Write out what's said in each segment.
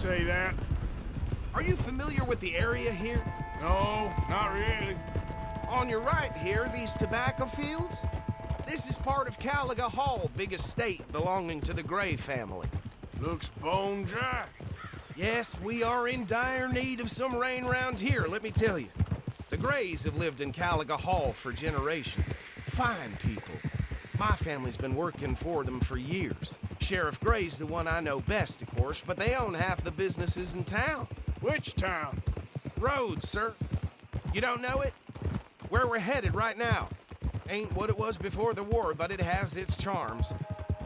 say that. Are you familiar with the area here? No, not really. On your right here, these tobacco fields? This is part of Caliga Hall, big estate belonging to the Gray family. Looks bone dry. Yes, we are in dire need of some rain round here, let me tell you. The Grays have lived in Caliga Hall for generations. Fine people. My family's been working for them for years. Sheriff Gray's the one I know best, of course, but they own half the businesses in town. Which town? Rhodes, sir. You don't know it? Where we're headed right now. Ain't what it was before the war, but it has its charms.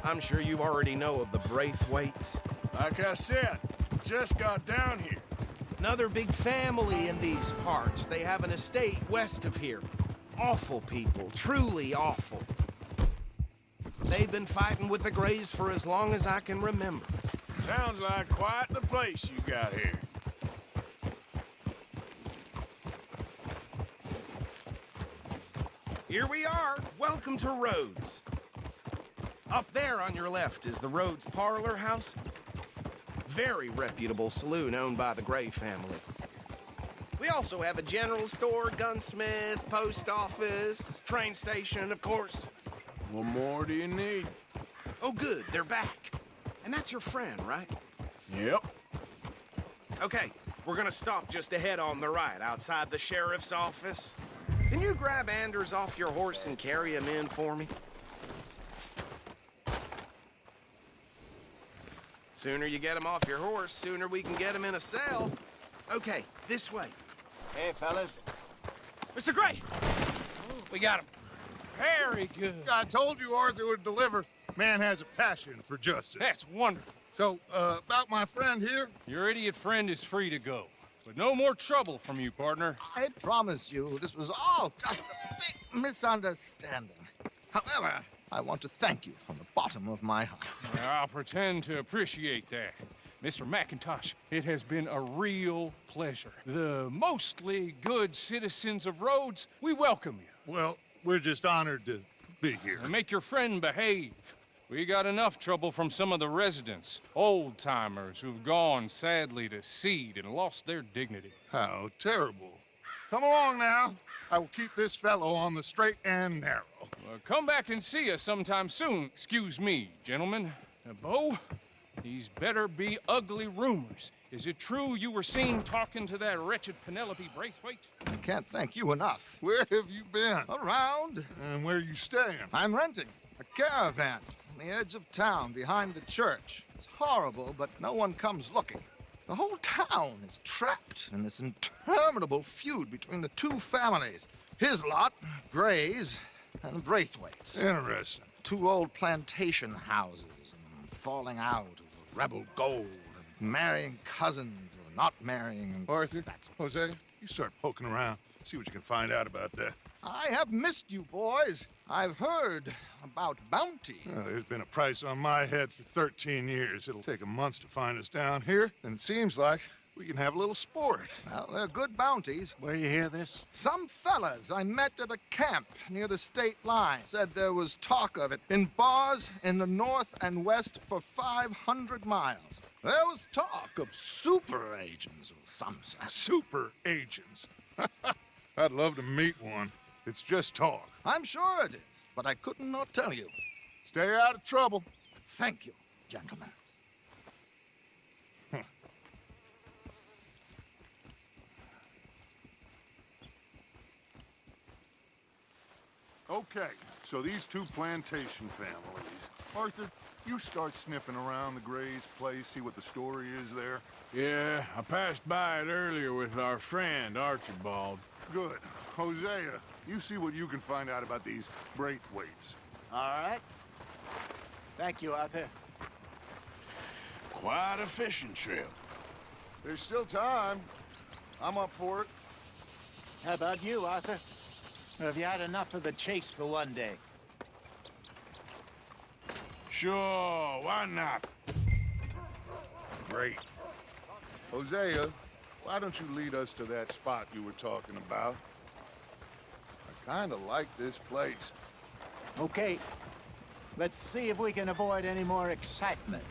I'm sure you already know of the Braithwaites. Like I said, just got down here. Another big family in these parts. They have an estate west of here. Awful people, truly awful. They've been fighting with the Grays for as long as I can remember. Sounds like quite the place you got here. Here we are. Welcome to Rhodes. Up there on your left is the Rhodes Parlor House. Very reputable saloon owned by the Gray family. We also have a general store, gunsmith, post office, train station, of course. What more do you need? Oh, good, they're back. And that's your friend, right? Yep. Okay, we're gonna stop just ahead on the right, outside the sheriff's office. Can you grab Anders off your horse and carry him in for me? Sooner you get him off your horse, sooner we can get him in a cell. Okay, this way. Hey, fellas. Mr. Gray! We got him. Very good. I told you Arthur would deliver. Man has a passion for justice. That's wonderful. So, about my friend here? Your idiot friend is free to go. But no more trouble from you, partner. I promise you, this was all just a big misunderstanding. However, I want to thank you from the bottom of my heart. I'll pretend to appreciate that. Mr. McIntosh, it has been a real pleasure. The mostly good citizens of Rhodes, we welcome you. Well, we're just honored to be here. And make your friend behave. We got enough trouble from some of the residents, old-timers who've gone, sadly, to seed and lost their dignity. How terrible. Come along now. I will keep this fellow on the straight and narrow. Come back and see us sometime soon. Excuse me, gentlemen. Bo, these better be ugly rumors. Is it true you were seen talking to that wretched Penelope Braithwaite? I can't thank you enough. Where have you been? Around. And where you staying? I'm renting a caravan on the edge of town behind the church. It's horrible, but no one comes looking. The whole town is trapped in this interminable feud between the two families. His lot, Grays, and Braithwaite's. Interesting. Two old plantation houses and falling out over rebel gold and marrying cousins or not marrying. And Arthur, that's Jose, you start poking around. See what you can find out about that. I have missed you, boys. I've heard about bounty. There's been a price on my head for 13 years. It'll take a month to find us down here, and it seems like we can have a little sport. Well, they're good bounties. Where you hear this? Some fellas I met at a camp near the state line said there was talk of it in bars in the north and west for 500 miles. There was talk of super agents of some sort. Super agents. I'd love to meet one. It's just talk. I'm sure it is, but I couldn't not tell you. Stay out of trouble. Thank you, gentlemen. Okay, so these two plantation families. Arthur, you start sniffing around the Gray's place, see what the story is there. Yeah, I passed by it earlier with our friend, Archibald. Good. Hosea, you see what you can find out about these Braithwaites. All right. Thank you, Arthur. Quite a fishing trip. There's still time. I'm up for it. How about you, Arthur? Or have you had enough of the chase for one day? Sure, why not? Great. Hosea, why don't you lead us to that spot you were talking about? I kind of like this place. Okay. Let's see if we can avoid any more excitement.